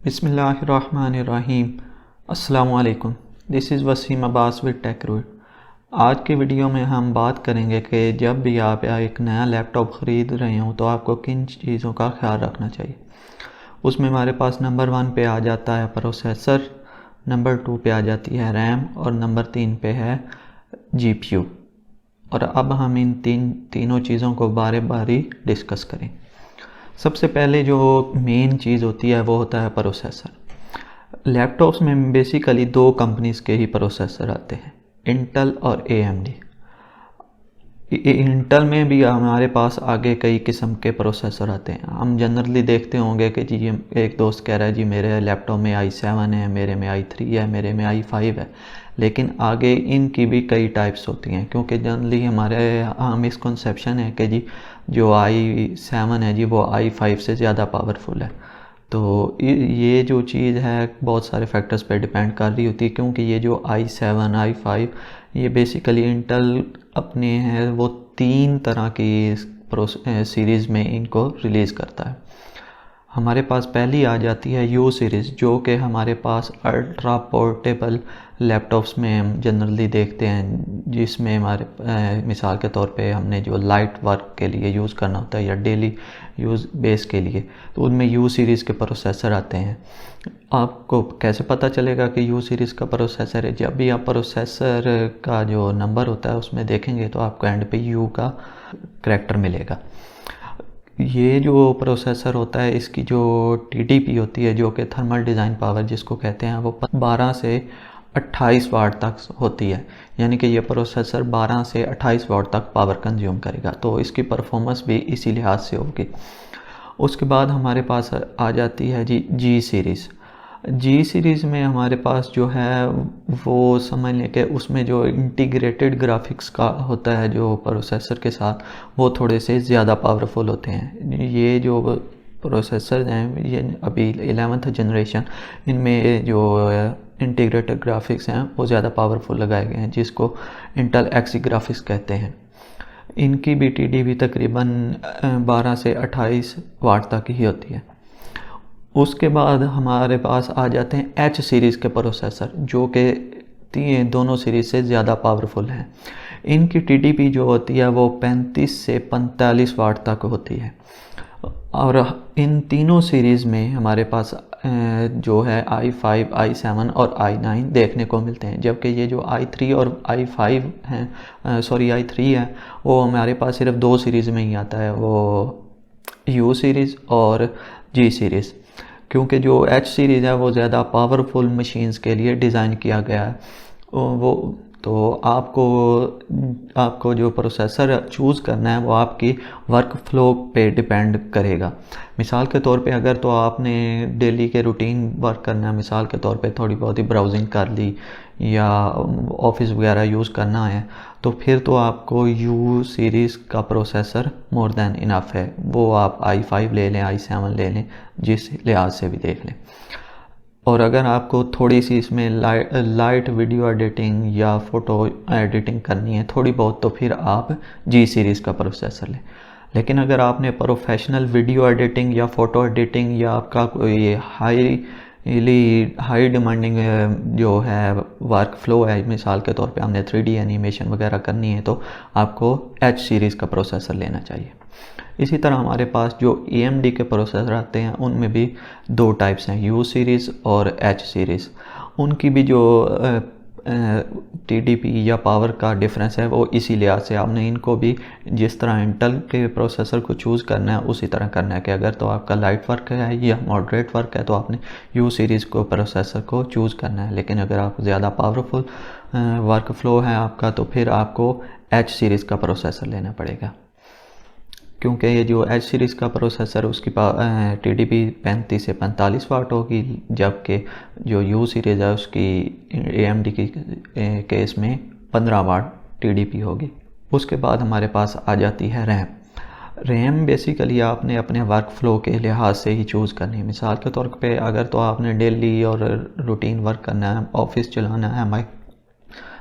बिस्मिल्लाहिर्रहमानिर्रहीम। अस्सलामु अलैकुम। This is Wasim Abbas with Techroot. आज की वीडियो में हम बात करेंगे कि जब भी आप एक नया लैपटॉप ख़रीद रहे हो तो आपको किन चीज़ों का ख्याल रखना चाहिए। उसमें हमारे पास नंबर 1 पे आ जाता है प्रोसेसर, नंबर 2 पे आ जाती है रैम और नंबर 3 पे है जीपीयू। और अब हम इन तीनों चीज़ों को बारी बारी डिस्कस करें। सबसे पहले जो मेन चीज़ होती है वो होता है प्रोसेसर। लैपटॉप्स में बेसिकली दो कंपनीज़ के ही प्रोसेसर आते हैं, इंटेल और एएमडी। इंटेल में भी हमारे पास आगे कई किस्म के प्रोसेसर आते हैं। हम जनरली देखते होंगे कि जी एक दोस्त कह रहा है जी मेरे लैपटॉप में i7 है, मेरे में i3 है, मेरे में i5 है, लेकिन आगे इनकी भी कई टाइप्स होती हैं, क्योंकि जनरली हमारे यहाँ मिसकंसेप्शन है कि जी जो i7 है जी वो i5 से ज़्यादा पावरफुल है। तो ये जो चीज़ है बहुत सारे फैक्टर्स पे डिपेंड कर रही होती है, क्योंकि ये जो i7 i5 ये बेसिकली इंटेल अपने हैं वो 3 तरह की सीरीज़ में इनको रिलीज़ करता है। हमारे पास पहली आ जाती है यू सीरीज़, जो कि हमारे पास अल्ट्रा पोर्टेबल लैपटॉप्स में हम जनरली देखते हैं, जिसमें हमारे मिसाल के तौर पे हमने जो लाइट वर्क के लिए यूज़ करना होता है या डेली यूज़ बेस के लिए, तो उनमें यू सीरीज़ के प्रोसेसर आते हैं। आपको कैसे पता चलेगा कि यू सीरीज़ का प्रोसेसर है? जब भी आप प्रोसेसर का जो नंबर होता है उसमें देखेंगे तो आपको एंड पे यू का करैक्टर मिलेगा। ये जो प्रोसेसर होता है इसकी जो टीडीपी होती है, जो कि थर्मल डिज़ाइन पावर जिसको कहते हैं, वो 12 से 28 वाट तक होती है। यानी कि ये प्रोसेसर 12 से 28 वाट तक पावर कंज्यूम करेगा, तो इसकी परफॉर्मेंस भी इसी लिहाज से होगी। उसके बाद हमारे पास आ जाती है जी सीरीज़। जी सीरीज़ में हमारे पास जो है वो समझ लें कि उसमें जो इंटीग्रेटेड ग्राफिक्स का होता है जो प्रोसेसर के साथ, वो थोड़े से ज़्यादा पावरफुल होते हैं। ये जो प्रोसेसर हैं ये अभी 11th जनरेशन, इनमें जो इंटीग्रेटेड ग्राफिक्स हैं वो ज़्यादा पावरफुल लगाए गए हैं, जिसको इंटेल एक्सी ग्राफिक्स कहते हैं। इनकी भी टीडीपी तकरीबन 12 से 28 वाट तक ही होती है। उसके बाद हमारे पास आ जाते हैं एच सीरीज़ के प्रोसेसर, जो कि दोनों सीरीज़ से ज़्यादा पावरफुल हैं। इनकी टीडीपी जो होती है वो 35 से 45 वाट तक होती है। और इन तीनों सीरीज़ में हमारे पास जो है i5, i7 और i9 देखने को मिलते हैं, जबकि ये जो i3 और i5 हैं, i3 है, वो हमारे पास सिर्फ 2 सीरीज़ में ही आता है, वो यू सीरीज़ और जी सीरीज़। क्योंकि जो एच सीरीज़ है वो ज़्यादा पावरफुल मशीन्स के लिए डिज़ाइन किया गया है। वो तो आपको जो प्रोसेसर चूज़ करना है वो आपकी वर्क फ्लो पे डिपेंड करेगा। मिसाल के तौर पे अगर तो आपने डेली के रूटीन वर्क करना है, मिसाल के तौर पे थोड़ी बहुत ही ब्राउजिंग कर ली या ऑफिस वगैरह यूज़ करना है, तो फिर तो आपको यू सीरीज़ का प्रोसेसर मोर देन इनफ है। वो आप i5 ले लें, i7 ले लें, जिस लिहाज से भी देख लें। और अगर आपको थोड़ी सी इसमें लाइट वीडियो एडिटिंग या फ़ोटो एडिटिंग करनी है थोड़ी बहुत, तो फिर आप जी सीरीज़ का प्रोसेसर लें। लेकिन अगर आपने प्रोफेशनल वीडियो एडिटिंग या फ़ोटो एडिटिंग या आपका कोई हाई डिमांडिंग जो है वर्क फ्लो है, मिसाल के तौर पे हमने 3D एनिमेशन वगैरह करनी है, तो आपको एच सीरीज़ का प्रोसेसर लेना चाहिए। इसी तरह हमारे पास जो AMD के प्रोसेसर आते हैं उनमें भी 2 टाइप्स हैं, यू सीरीज़ और एच सीरीज़। उनकी भी जो TDP या पावर का डिफरेंस है वो इसी लिहाज से आपने इनको भी जिस तरह इंटेल के प्रोसेसर को चूज़ करना है उसी तरह करना है कि अगर तो आपका लाइट वर्क है या मॉडरेट वर्क है तो आपने यू सीरीज़ को प्रोसेसर को चूज़ करना है। लेकिन अगर आप ज़्यादा पावरफुल वर्क फ्लो है आपका, तो फिर आपको एच सीरीज़ का प्रोसेसर लेना पड़ेगा, क्योंकि ये जो एच सीरीज़ का प्रोसेसर उसकी TDP 35 से 45 वाट होगी, जबकि जो यू सीरीज़ है उसकी AMD की केस में 15 वाट TDP होगी। उसके बाद हमारे पास आ जाती है रैम बेसिकली आपने अपने वर्क फ्लो के लिहाज से ही चूज़ करनी है। मिसाल के तौर पे अगर तो आपने डेली और रूटीन वर्क करना है, ऑफिस चलाना है,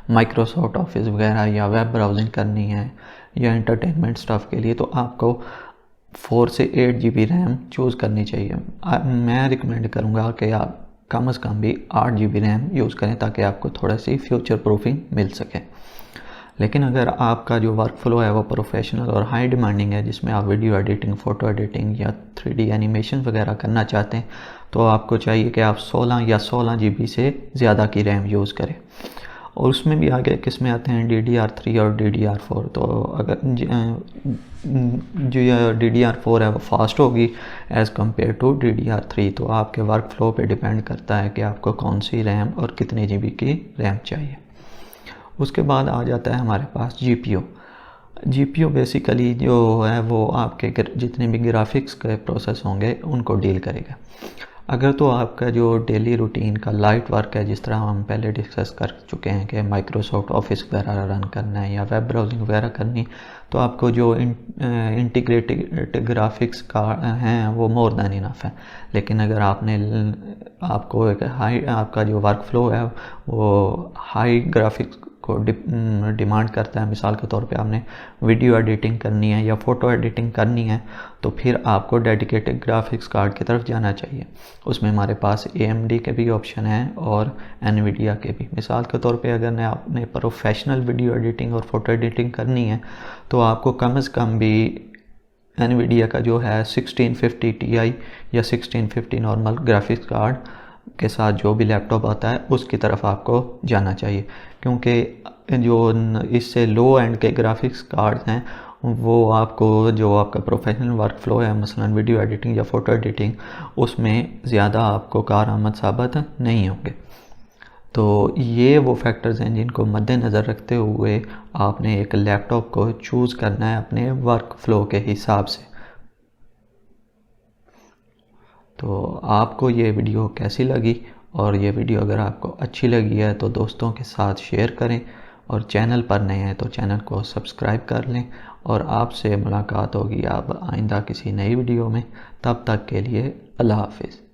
माइक्रोसॉफ्ट ऑफिस वगैरह या वेब ब्राउजिंग करनी है या एंटरटेनमेंट स्टफ़ के लिए, तो आपको 4 से 8 GB रैम चूज़ करनी चाहिए। मैं रिकमेंड करूँगा कि आप कम से कम भी 8 GB रैम यूज़ करें ताकि आपको थोड़ा सी फ्यूचर प्रूफिंग मिल सके। लेकिन अगर आपका जो वर्क फ्लो है वो प्रोफेशनल और हाई डिमांडिंग है, जिसमें आप वीडियो एडिटिंग, फ़ोटो एडिटिंग या 3D एनिमेशन वगैरह करना चाहते हैं, तो आपको चाहिए कि आप 16 GB से ज़्यादा की रैम यूज़ करें। और उसमें भी आगे किस्में आते हैं DDR3 और DDR4। तो अगर जो DDR4 है वो फास्ट होगी एज़ कम्पेयर टू DDR3। तो आपके वर्क फ्लो पे डिपेंड करता है कि आपको कौन सी रैम और कितने GB की रैम चाहिए। उसके बाद आ जाता है हमारे पास GPU बेसिकली जो है वो आपके जितने भी ग्राफिक्स के प्रोसेस होंगे उनको डील करेगा। अगर तो आपका जो डेली रूटीन का लाइट वर्क है, जिस तरह हम पहले डिस्कस कर चुके हैं कि माइक्रोसॉफ्ट ऑफिस वगैरह रन करना है या वेब ब्राउजिंग वगैरह करनी, तो आपको जो इंटीग्रेटेड ग्राफिक्स का हैं वो मोर दैन इनफ है। लेकिन अगर आपको एक हाई, आपका जो वर्क फ्लो है वो हाई ग्राफिक्स को डिमांड करता है, मिसाल के तौर पे आपने वीडियो एडिटिंग करनी है या फ़ोटो एडिटिंग करनी है, तो फिर आपको डेडिकेटेड ग्राफिक्स कार्ड की तरफ जाना चाहिए। उसमें हमारे पास AMD के भी ऑप्शन हैं और NVIDIA के भी। मिसाल के तौर पे अगर आपने प्रोफेशनल वीडियो एडिटिंग और फ़ोटो एडिटिंग करनी है तो आपको कम से कम भी NVIDIA का जो है 1650 Ti या 1650 नॉर्मल ग्राफिक्स कार्ड के साथ जो भी लैपटॉप आता है उसकी तरफ आपको जाना चाहिए, क्योंकि जो इससे लो एंड के ग्राफिक्स कार्ड्स हैं वो आपको जो आपका प्रोफेशनल वर्क फ्लो है, मसलन वीडियो एडिटिंग या फ़ोटो एडिटिंग, उसमें ज़्यादा आपको कारआमद साबित नहीं होंगे। तो ये वो फैक्टर्स हैं जिनको मद्देनज़र रखते हुए आपने एक लैपटॉप को चूज़ करना है अपने वर्क फ्लो के हिसाब से। तो आपको ये वीडियो कैसी लगी, और ये वीडियो अगर आपको अच्छी लगी है तो दोस्तों के साथ शेयर करें, और चैनल पर नए हैं तो चैनल को सब्सक्राइब कर लें। और आपसे मुलाकात होगी अब आइंदा किसी नई वीडियो में। तब तक के लिए अल्लाह हाफिज़।